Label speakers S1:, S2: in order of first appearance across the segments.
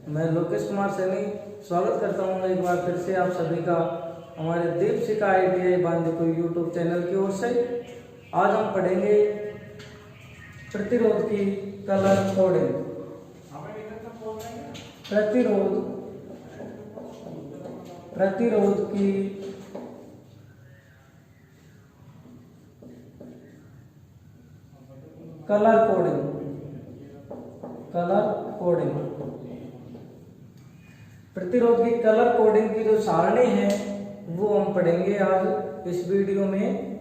S1: मैं लोकेश कुमार सैनी स्वागत करता हूँ एक बार फिर से आप सभी का हमारे Deepshikha ITI Bandikui YouTube channel की ओर से। आज हम पढ़ेंगे प्रतिरोध की कलर कोडिंग। प्रतिरोध की कलर कोडिंग। प्रतिरोध की कलर कोडिंग की जो सारणी है वो हम पढ़ेंगे आज इस वीडियो में।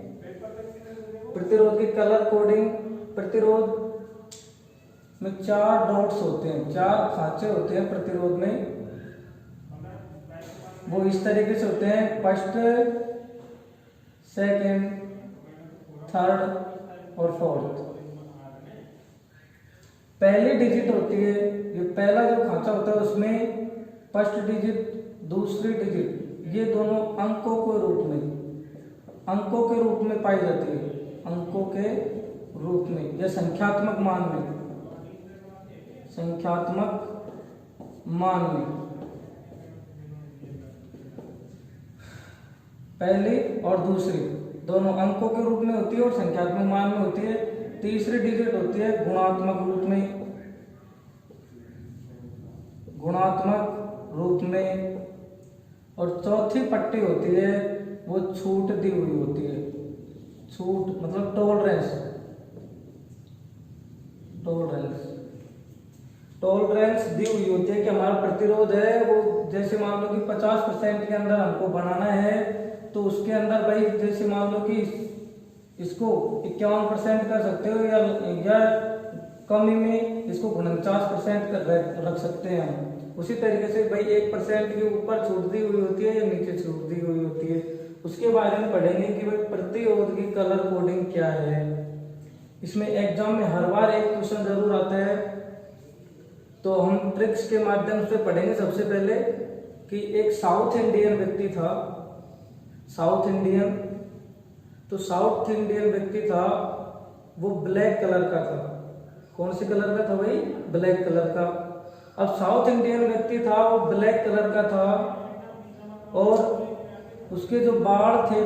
S1: प्रतिरोध की कलर कोडिंग, प्रतिरोध में 4 डॉट्स होते हैं, 4 खांचे होते हैं प्रतिरोध में। वो इस तरीके से होते हैं, फर्स्ट, सेकंड, थर्ड और फोर्थ। पहली डिजिट होती है, ये पहला जो खांचा होता है उसमें फर्स्ट डिजिट, दूसरी डिजिट, ये दोनों अंकों के रूप में पाई जाती है, अंकों के रूप में या संख्यात्मक मान में। पहली और दूसरी दोनों अंकों के रूप में होती है और संख्यात्मक मान में होती है। तीसरी डिजिट होती है गुणात्मक रूप में और चौथी पट्टी होती है वो छूट दी हुई होती है। छूट मतलब टॉलरेंस दी हुई होती है कि हमारा प्रतिरोध है वो, जैसे मान लो कि 50% के अंदर हमको बनाना है तो उसके अंदर भाई जैसे मान लो कि इसको 51% कर सकते हो या कमी में इसको 49% रख सकते हैं हम। उसी तरीके से भाई 1% के ऊपर छूट दी हुई होती है या नीचे छूट दी हुई होती है। उसके बारे में पढ़ेंगे कि भाई प्रतिरोध की कलर कोडिंग क्या है। इसमें एग्जाम में हर बार एक क्वेश्चन जरूर आता है, तो हम ट्रिक्स के माध्यम से पढ़ेंगे। सबसे पहले कि एक साउथ इंडियन व्यक्ति था, साउथ इंडियन व्यक्ति था, वो ब्लैक कलर का था। कौन से कलर का था भाई? ब्लैक कलर का। अब साउथ इंडियन व्यक्ति था, वो ब्लैक कलर का था और उसके जो बाल थे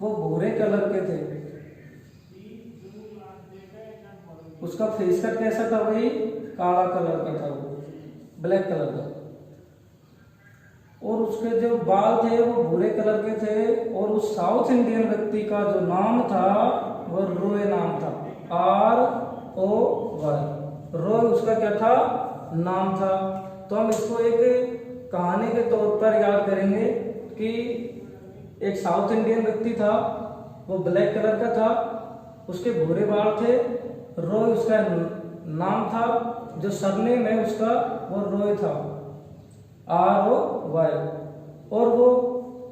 S1: वो भूरे कलर के थे। उसका फेस कट कैसा था भाई? काला कलर का था, वो ब्लैक कलर का। और उसके जो बाल थे वो भूरे कलर के थे और उस साउथ इंडियन व्यक्ति का जो नाम था वो रॉय नाम था, ROY। रॉय उसका क्या था? नाम था। तो हम इसको एक कहानी के तौर पर याद करेंगे कि एक साउथ इंडियन व्यक्ति था, वो ब्लैक कलर का था, उसके भूरे बाल थे, रॉय उसका नाम था, जो सरनेम है उसका वो रॉय था, ROY। और वो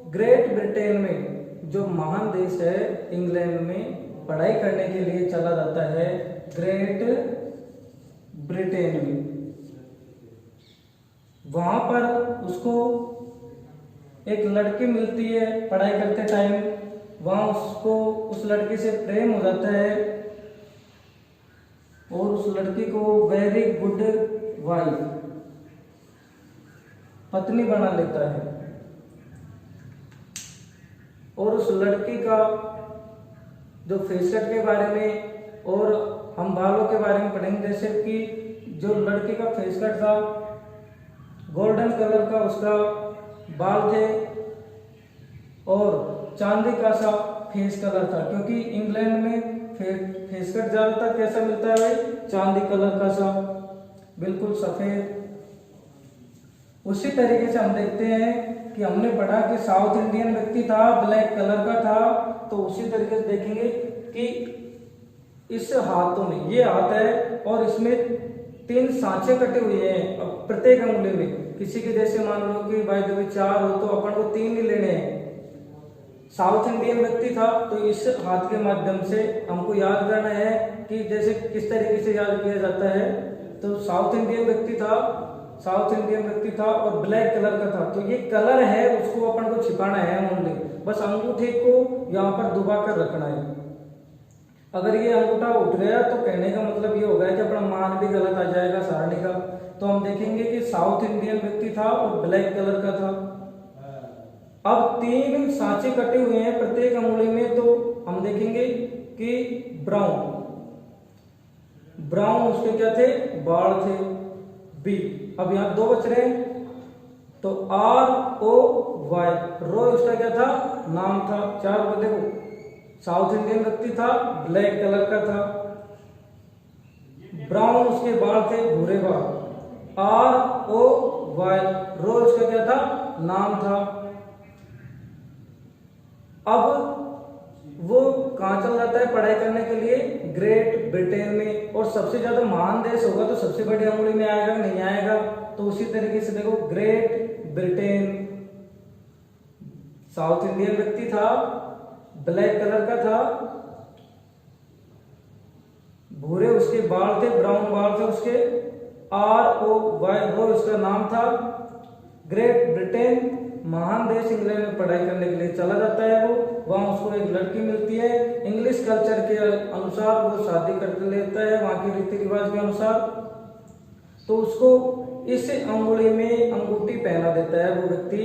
S1: ग्रेट ब्रिटेन में, जो महान देश है इंग्लैंड में, पढ़ाई करने के लिए चला जाता है ग्रेट ब्रिटेन में। वहां पर उसको एक लड़की मिलती है पढ़ाई करते टाइम। वहां उसको उस लड़की से प्रेम हो जाता है और उस लड़की को वेरी गुड वाइफ, पत्नी बना लेता है। और उस लड़की का जो फेस कट के बारे में और हम बालों के बारे में पढ़ेंगे। जैसे कि जो लड़की का फेस कट था, गोल्डन कलर का उसका बाल थे और चांदी का सा फेस कलर था, क्योंकि इंग्लैंड में फेस कट ज्यादातर कैसा मिलता है भाई? चांदी कलर का सा, बिल्कुल सफेद। उसी तरीके से हम देखते हैं कि हमने पढ़ा कि साउथ इंडियन व्यक्ति था, ब्लैक कलर का था, तो उसी तरीके से देखेंगे कि इस हाथों में, ये हाथ है और इसमें 3 सांचे कटे हुए हैं प्रत्येक अंगुली में। किसी के जैसे मान लो कि भाई जब 4 हो तो अपन को 3 ही लेने हैं। साउथ इंडियन व्यक्ति था, तो इस हाथ के माध्यम से हमको याद करना है कि जैसे किस तरीके से याद किया जाता है। तो साउथ इंडियन व्यक्ति था और ब्लैक कलर का था, तो ये कलर है उसको अपन को छिपाना है ओनली, बस अंगूठे को यहाँ पर दबा कर रखना है। अगर ये अंगूठा उठ गया तो कहने का मतलब ये होगा कि अपना मान भी गलत आ जाएगा सारणी का। तो हम देखेंगे कि साउथ इंडियन व्यक्ति था और ब्लैक कलर का था। अब 3 सांचे कटे हुए हैं प्रत्येक अंगुली में, तो हम देखेंगे कि ब्राउन ब्राउन उसके क्या थे, बाल थे, बी। अब यहाँ 2 बच रहे हैं, तो ROY, रो उसका क्या था, नाम था। 4 को देखो, साउथ इंडियन व्यक्ति था, ब्लैक कलर का था, ब्राउन उसके बाल थे, भूरे बाल, ROY, रो उसका क्या था, नाम था। अब वो कहाँ चल जाता है पढ़ाई करने के लिए, ग्रेट ब्रिटेन में। और सबसे ज्यादा महान देश होगा तो सबसे बड़ी अंगुली में आएगा, नहीं आएगा। तो उसी तरीके से देखो, ग्रेट ब्रिटेन, साउथ इंडियन व्यक्ति था, ब्लैक कलर का था, भूरे उसके बाल थे, ब्राउन बाल थे उसके, ROY, रो उसका नाम था। ग्रेट ब्रिटेन, महान देश, इंग्लैंड में पढ़ाई करने के लिए चला जाता है वो। वहां उसको एक लड़की मिलती है, इंग्लिश कल्चर के अनुसार वो शादी कर लेता है, वहां के रीति रिवाज के अनुसार। तो उसको इस अंगुली में अंगूठी पहना देता है वो व्यक्ति,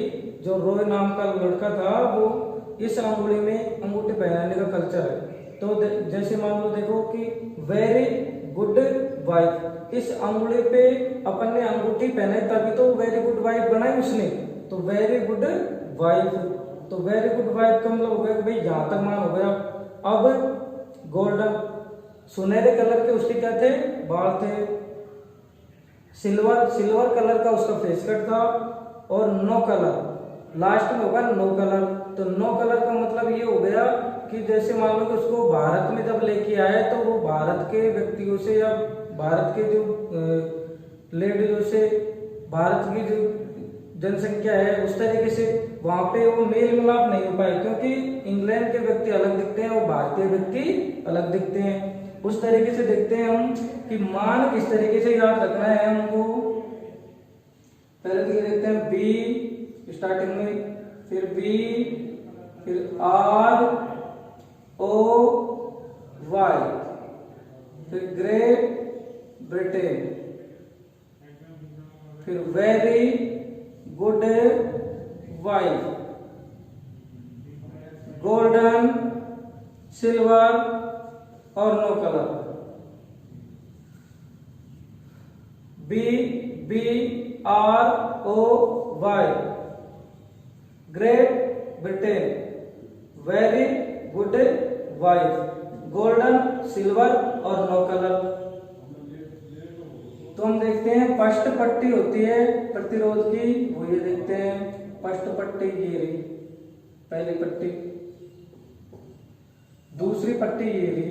S1: जो रॉय नाम का लड़का था, वो इस अंगुली में अंगूठी पहनाने का कल्चर है। तो जैसे मान लो देखो कि वेरी गुड वाइफ, इस अंगुली पे अपन ने अंगूठी पहनाई तभी तो वेरी गुड वाइफ बनाई उसने, तो वेरी गुड वाइफ। तो वेरी गुड वाइफ का मतलब हो गया कि भाई यहां तक मान हो गया। अब गोल्डन, सुनहरे कलर के उसके क्या थे, बाल थे, सिल्वर कलर का उसका फेस कट था, और नो कलर, लास्ट में होगा नो कलर। तो नो कलर का मतलब ये हो गया कि जैसे मान लो कि उसको भारत में जब लेके आए तो वो भारत के व्यक्तियों से या भारत के जो लेडीजों से, भारत की जो जनसंख्या है उस तरीके से वहां पे वो मेल मिलाप नहीं हो पाए, क्योंकि इंग्लैंड के व्यक्ति अलग दिखते हैं और भारतीय व्यक्ति अलग दिखते हैं। उस तरीके से देखते हैं हम कि मान किस तरीके से याद रखना है हमको। पहले तो ये देखते हैं बी स्टार्टिंग में, फिर बी, फिर ROY, फिर ग्रेट ब्रिटेन, फिर very good wife, golden, silver और no colour. BROY, Great Britain, very good wife, golden, silver और नो कलर। तो हम देखते हैं फर्स्ट पट्टी होती है प्रतिरोध की, वो ये देखते हैं फर्स्ट पट्टी ये रही, पहली पट्टी, दूसरी पट्टी ये रही,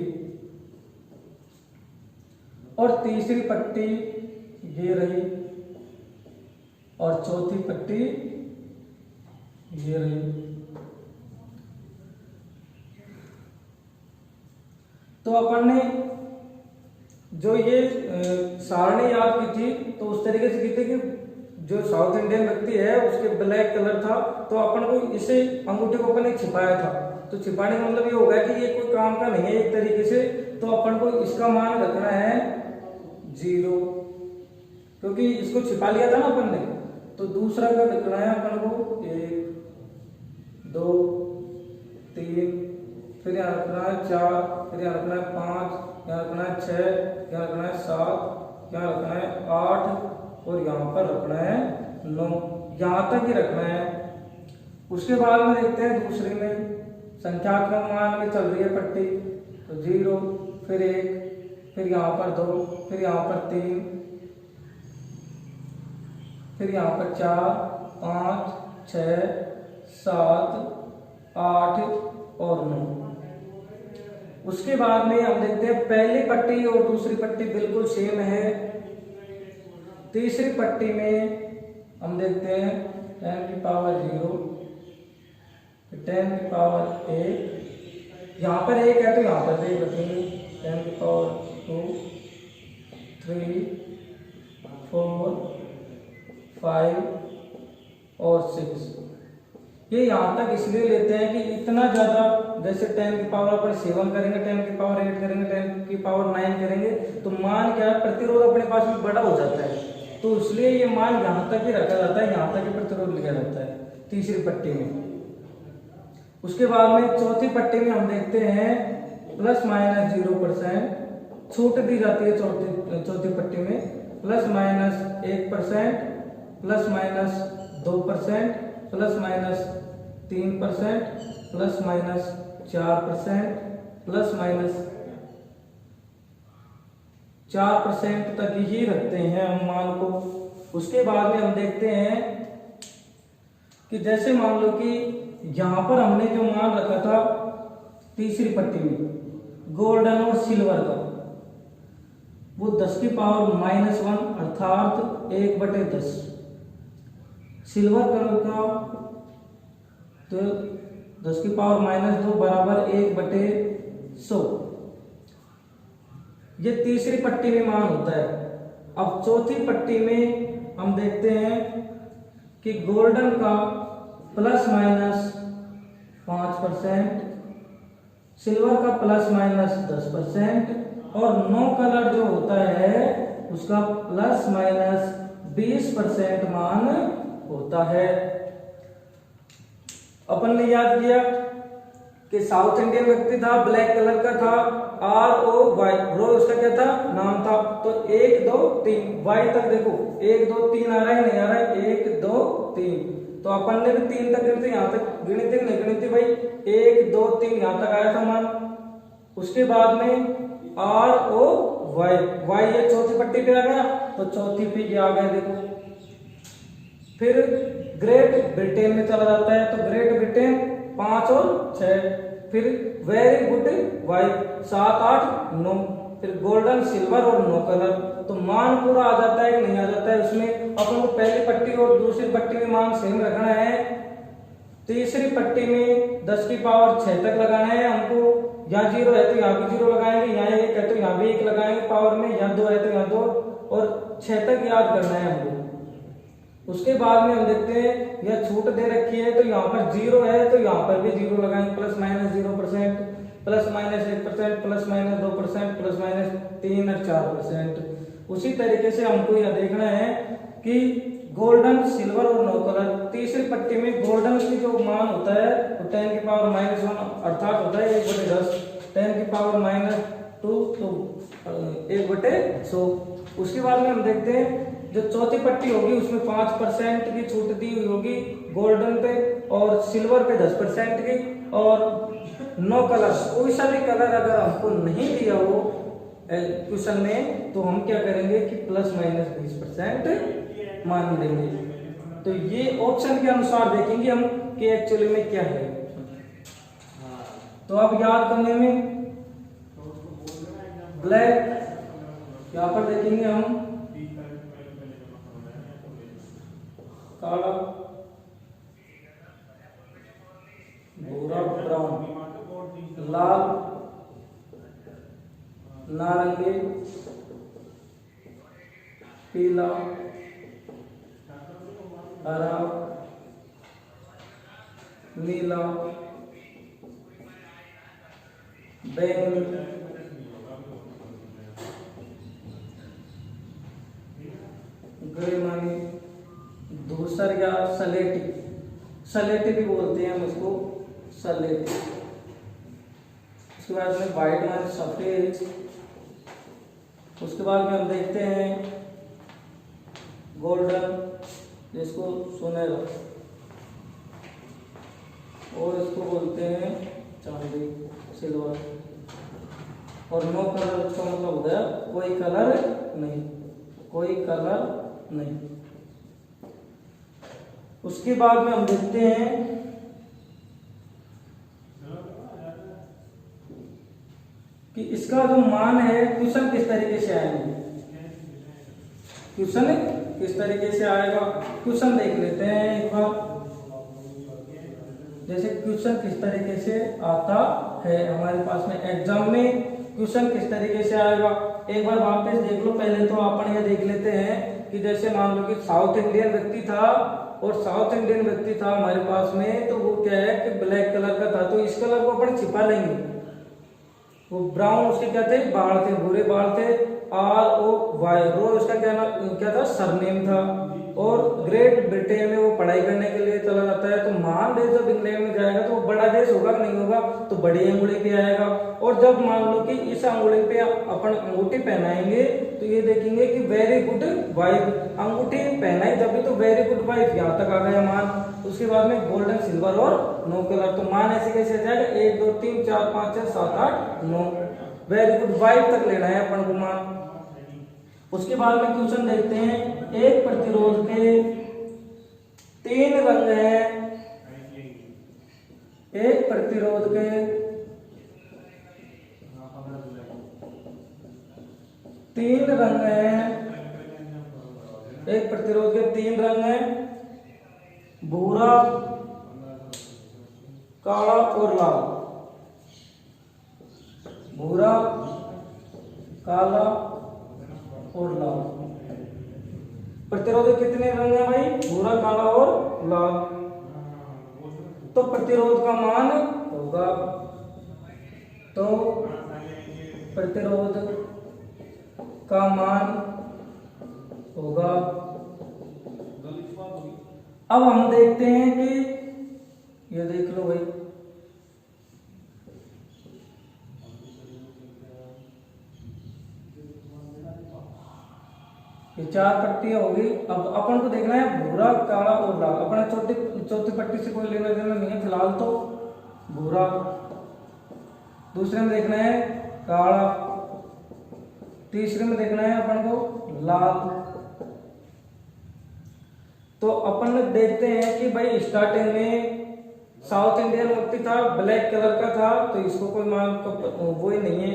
S1: और तीसरी पट्टी ये रही, और चौथी पट्टी ये रही। तो अपन ने जो ये सारणी याद की थी तो उस तरीके से की थी कि जो साउथ इंडियन व्यक्ति है उसके ब्लैक कलर था, तो अपन को इसे अंगूठे को अपन ने छिपाया था। तो छिपाने का मतलब ये होगा कि ये कोई काम का नहीं है एक तरीके से, तो अपन को इसका मान रखना है 0, क्योंकि इसको छिपा लिया था ना अपन ने। तो दूसरा का रखना है अपन को 1 2 3, फिर यहाँ रखना है 4, फिर यहाँ रखना है 5, यहाँ रखना है 6, यहाँ रखना है 7, यहाँ रखना है 8 और यहाँ पर रखना है 9, यहाँ तक ही रखना है। उसके बाद में देखते हैं दूसरे में संख्यात्मक मान में चल रही है पट्टी, तो 0, फिर 1, फिर यहाँ पर 2, फिर यहाँ पर 3, फिर यहाँ पर 4, 5, 6, 7, 8 और 9। उसके बाद में हम देखते हैं पहली पट्टी और दूसरी पट्टी बिल्कुल सेम है। तीसरी पट्टी में हम देखते हैं 10 की पावर 0, 10 की पावर 1, यहाँ पर 1 है तो यहाँ पर 1 रखेंगे, 10 की पावर 2, 3, 4, 5 और 6। ये यहाँ तक इसलिए लेते हैं कि इतना ज्यादा, जैसे 10 की पावर अपन 7 करेंगे, 10 की पावर 8 करेंगे, 10 की पावर 9 करेंगे, तो मान क्या है, प्रतिरोध अपने पास में बड़ा हो जाता है, तो इसलिए ये मान यहाँ तक ही रखा जाता है, यहाँ तक ही प्रतिरोध लिखा जाता है तीसरी पट्टी में। उसके बाद में चौथी पट्टी में हम देखते हैं ±0% छूट दी जाती है चौथी पट्टी में, ±1%, ±2%, ±3%, ±4%, ±4% तक ही रखते हैं हम मान को। उसके बाद में हम देखते हैं कि जैसे मान लो कि यहां पर हमने जो मान रखा था तीसरी पट्टी में गोल्डन और सिल्वर का, वो 10 की पावर -1 अर्थात 1/10, सिल्वर कलर का तो 10 की पावर -2 बराबर 1/100, ये तीसरी पट्टी में मान होता है। अब चौथी पट्टी में हम देखते हैं कि गोल्डन का ±5%, सिल्वर का ±10% और नो कलर जो होता है उसका ±20% मान होता है। अपन ने याद किया कि साउथ इंडियन व्यक्ति था, ब्लैक कलर का था, ROY, रो उसका क्या था, नाम था, तो 1 2 3 Y तक देखो 1 2 3 आ रहा है, नहीं आ रहा है, 1 2 3, तो अपन ने भी 3 तक गिनती, यहाँ तक गिनी थी नहीं गिनी थी भाई, 1 2 3 यहाँ तक आया था मान। उसके बाद में ROY, Y ये चौथी पट्टी पे आ गया, तो चौथी पे ये आ गया देखो। फिर ग्रेट ब्रिटेन में चला जाता है, तो ग्रेट ब्रिटेन 5 और 6, फिर वेरी गुड वाई 7 8 9, फिर गोल्डन सिल्वर और नो कलर, तो मान पूरा आ जाता है कि नहीं आ जाता है। उसमें अपन को पहली पट्टी और दूसरी पट्टी में मान सेम रखना है, तीसरी पट्टी में 10 की पावर 6 तक लगाना है हमको, यहाँ 0 है तो यहाँ भी 0 लगाएंगे, यहाँ 1 है तो यहाँ भी 1 लगाएंगे पावर में, यहाँ 2 है तो यहाँ 2, और 6 तक याद करना है हमको। उसके बाद में हम देखते हैं यह छूट दे रखी है, तो यहाँ पर 0 है तो यहाँ पर भी 0 लगाएंगे, ±0%, ±1%, ±2%, ±3 और 4%। उसी तरीके से हमको यह देखना है कि गोल्डन सिल्वर और नो कलर, तीसरी पट्टी में गोल्डन की जो मान होता है तो 10 की पावर -1 अर्थात होता है 1/10, 10 की पावर -2 तो 1/100। उसके बाद में हम देखते हैं जो चौथी पट्टी होगी उसमें 5% की छूट दी हुई होगी गोल्डन पे, और सिल्वर पे 10% की, और नो कलर, कोई सा भी कलर अगर हमको नहीं दिया हो क्वेश्चन में तो हम क्या करेंगे कि ±20% मान देंगे। तो ये ऑप्शन के अनुसार देखेंगे हम कि एक्चुअली में क्या है। तो अब याद करने में ब्लैक यहाँ पर देखेंगे हम, काला, भूरा, ब्राउन, लाल, नारंगी, पीला, हरा, नीला, बैंगनी, ग्रे, धूसर या सलेटी, सलेटी भी बोलते हैं हम इसको, सलेटी। उसके बाद में व्हाइट माने सफेद। उसके बाद में हम देखते हैं गोल्डन, जिसको सुनहरा, और इसको बोलते हैं चांदी, सिल्वर, और नो कलर का मतलब हो गया कोई कलर नहीं, कोई कलर नहीं। उसके बाद में हम देखते हैं कि इसका जो मान है क्वेश्चन किस तरीके से आएंगे, क्वेश्चन किस तरीके से आएगा, क्वेश्चन देख लेते हैं एक बार। जैसे क्वेश्चन किस तरीके से आता है हमारे पास में एग्जाम में, क्वेश्चन किस तरीके से आएगा एक बार वापस देख लो। पहले तो अपन ये देख लेते हैं कि जैसे मान लो कि साउथ इंडियन व्यक्ति था और साउथ इंडियन व्यक्ति था हमारे पास में, तो वो क्या है कि ब्लैक कलर का था, तो इस कलर को अपन छिपा लेंगे। वो ब्राउन उसके क्या थे, बाल थे, भूरे बाल थे। ROY रो उसका क्या था, सरनेम था। और ग्रेट ब्रिटेन में वो पढ़ाई करने के लिए चला जाता है। तो महान देश जब इंग्लैंड में जाएगा तो वो बड़ा देश होगा कि नहीं होगा, तो बड़ी अंगुली पे आएगा। और जब मान लो कि इस अंगुली पे अपन अंगूठी पहनाएंगे तो ये देखेंगे कि वेरी गुड वाइफ, अंगूठी पहनाई जब भी तो वेरी गुड वाइफ, यहाँ तक आ गया मान। उसके बाद में गोल्डन, सिल्वर और नो कलर, तो मान ऐसे कैसे आ जाएगा, 1 2 3 4 5 6 7 8 9, वेरी गुड वाइफ तक लेना है अपन को मान। उसके बाद में क्वेश्चन देखते हैं, एक प्रतिरोध के 3 रंग हैं, एक प्रतिरोध के 3 रंग हैं, एक प्रतिरोध के 3 रंग हैं, भूरा, काला और लाल। भूरा, काला और लाल। प्रतिरोध के कितने रंग हैं भाई, भूरा, काला और लाल। तो प्रतिरोध का मान होगा, तो प्रतिरोध का मान होगा। अब हम देखते हैं कि ये देख लो भाई, ये 4 पट्टियां होगी। अब अपन को देखना है भूरा, काला और लाल। अपना चौथी पट्टी से कोई लेना देना नहीं है फिलहाल, तो भूरा। दूसरे में देखना है काला, तीसरे में देखना है अपन को लाल। तो अपन देखते हैं कि भाई स्टार्टिंग में साउथ इंडियन व्यक्ति था, ब्लैक कलर का था, तो इसको कोई मान तो वो ही नहीं है।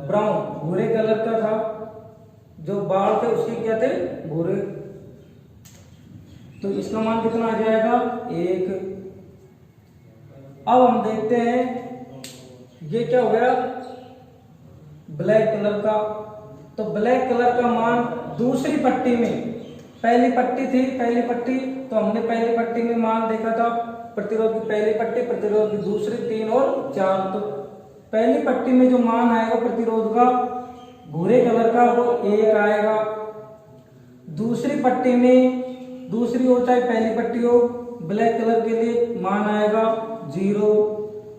S1: ब्राउन, भूरे कलर का था, जो बाल थे उसके क्या थे, भूरे, तो इसका मान कितना आ जाएगा, 1। अब हम देखते हैं ये क्या हो गया, ब्लैक कलर का। तो ब्लैक कलर का मान दूसरी पट्टी में, पहली पट्टी थी, पहली पट्टी, तो हमने पहली पट्टी में मान देखा था प्रतिरोध की पहली पट्टी, प्रतिरोध की दूसरी, 3 और 4। तो पहली पट्टी में जो मान आएगा प्रतिरोध का भूरे कलर का, वो 1 आएगा। दूसरी पट्टी में, दूसरी हो चाहे पहली पट्टी हो, ब्लैक कलर के लिए मान आएगा 0।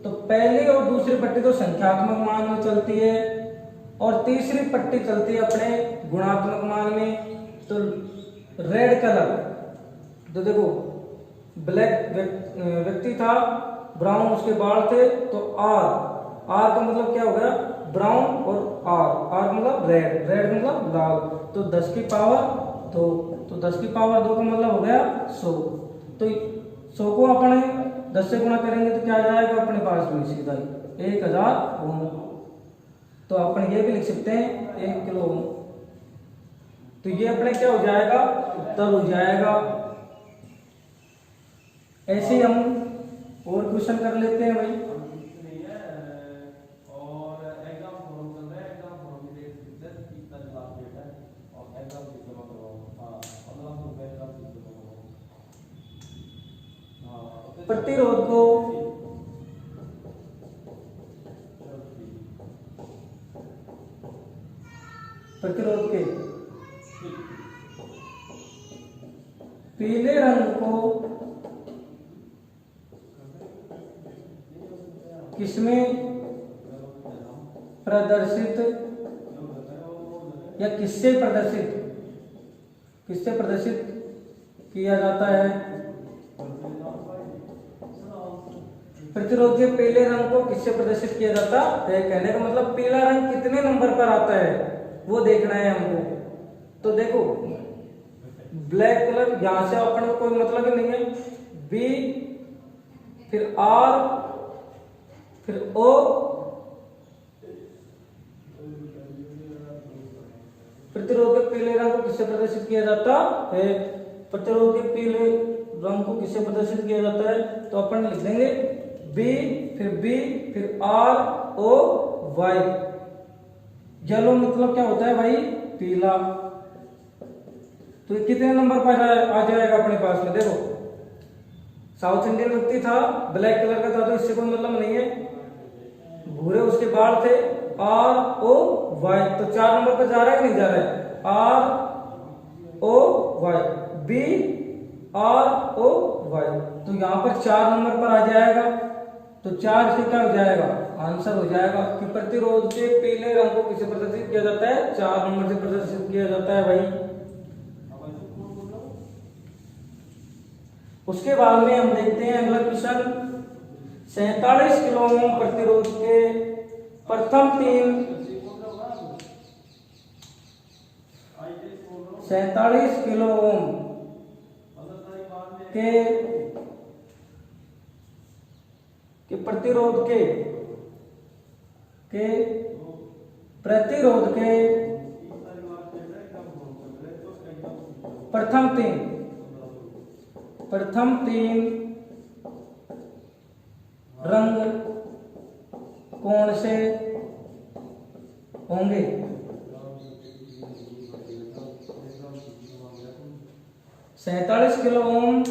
S1: तो पहली और दूसरी पट्टी तो संख्यात्मक मान में चलती है और तीसरी पट्टी चलती है अपने गुणात्मक मान में। तो रेड कलर, तो देखो ब्लैक व्यक्ति था, ब्राउन उसके बाल थे, तो आर का मतलब क्या हो गया, ब्राउन, और आर मतलब रेड, रेड मतलब लाल। तो 10 की पावर 2, तो 10 की पावर 2 का मतलब हो गया 100। तो 100 को अपने 10 से गुणा करेंगे तो क्या आ जाएगा अपने पास में सीधा 1000 ओम। तो अपन ये भी लिख सकते हैं 1 किलो ओम। तो ये अपने क्या हो जाएगा, उत्तर हो जाएगा। ऐसे ही हम और क्वेश्चन कर लेते हैं भाई। प्रतिरोध को प्रतिरोध के पीले रंग को किसमें प्रदर्शित या किससे प्रदर्शित किया जाता है। प्रतिरोध के पीले रंग को किससे प्रदर्शित किया जाता है, कहने का मतलब पीला रंग कितने नंबर पर आता है वो देखना है हमको। तो देखो ब्लैक कलर, यहां से अपन को कोई मतलब ही नहीं है, बी फिर आर फिर ओ, प्रतिरोध के पीले रंग को किससे प्रदर्शित किया जाता है, प्रतिरोध के पीले रंग को किससे प्रदर्शित किया जाता है, तो अपन लिख देंगे बी फिर आर ओ वाई। येलो मतलब क्या होता है भाई, पीला। तो ये कितने नंबर पर आ जाएगा अपने पास में? देखो साउथ इंडियन व्यक्ति था, ब्लैक कलर का था, तो इससे कोई मतलब नहीं है। भूरे उसके बाल थे, आर ओ वाई, तो 4 नंबर पर जा रहा है कि नहीं जा रहा है? R O Y, B R O Y, तो यहां पर 4 नंबर पर आ जाएगा। तो 4 से क्या हो जाएगा? आंसर हो जाएगा कि प्रतिरोध के पीले रंग को किसे प्रदर्शित किया जाता है? 4 नंबर से प्रदर्शित किया जाता है भाई। उसके बाद में हम देखते हैं अगला क्वेश्चन। 47 किलो ओम प्रतिरोध के प्रथम 47 किलो ओम के प्रतिरोध के प्रथम तीन रंग कौन से होंगे? सैंतालीस किलो ओम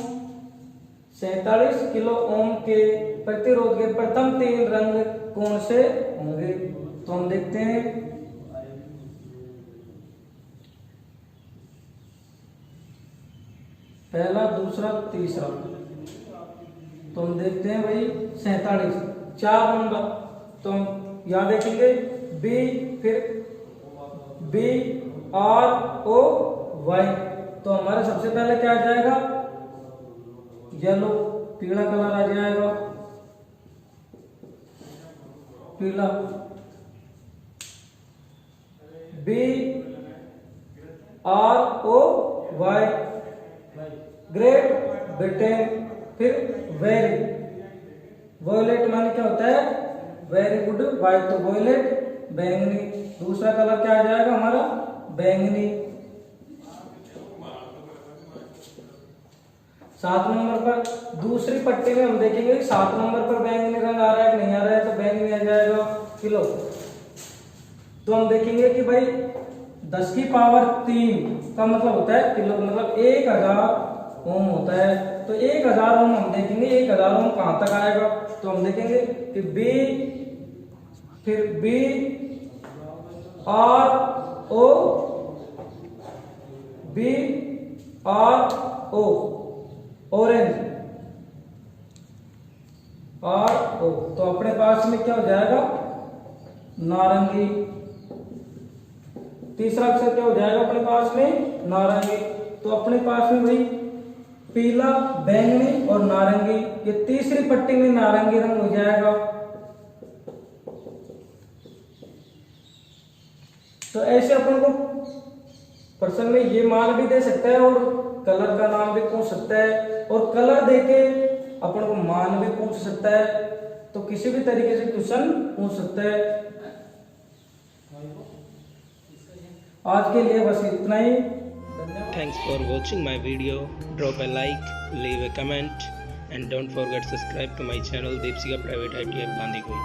S1: के प्रतिरोध के प्रथम 3 रंग कौन से होंगे? तो हम देखते हैं। पहला, दूसरा, तीसरा, तो हम देखते हैं भाई 47 4 नंबर, तो हम यहां देखेंगे बी, फिर बी आर ओ वाई, तो हमारा सबसे पहले क्या आ जाएगा? येलो, पीला कलर आ जाएगा, पीला। B R O Y, great Britain, फिर वेरी, वॉयलेट माने क्या होता है? वेरी गुड, वाइट, तो वॉयलेट बैंगनी। दूसरा कलर क्या आ जाएगा हमारा? बैंगनी। 7 नंबर पर दूसरी पट्टी में हम देखेंगे 7 नंबर पर बैंगनी रंग आ रहा है कि नहीं आ रहा है, तो बैंगनी आ जाएगा किलो। तो हम देखेंगे कि भाई 10 की पावर 3 का मतलब होता है किलो, मतलब 1000 ओम होता है। तो 1000 ओम हम देखेंगे 1000 ओम कहां तक आएगा? तो हम देखेंगे कि बी, फिर B R O, B R O, orange, R O, तो अपने पास में क्या हो जाएगा? नारंगी। तीसरा अक्षर क्या हो जाएगा अपने पास में? नारंगी। तो अपने पास में भाई पीला, बैंगनी और नारंगी, ये तीसरी पट्टी में नारंगी रंग हो जाएगा। तो ऐसे अपन को प्रश्न में ये मान भी दे सकता है और कलर का नाम भी पूछ सकता है, और कलर देके अपन को मान भी पूछ सकता है। तो किसी भी तरीके से क्वेश्चन पूछ सकता है। आज के लिए बस इतना ही।
S2: Thanks for watching my video. Drop a like, leave a comment, and don't forget to subscribe to my channel Deepsika Private ITF Gandhikoi.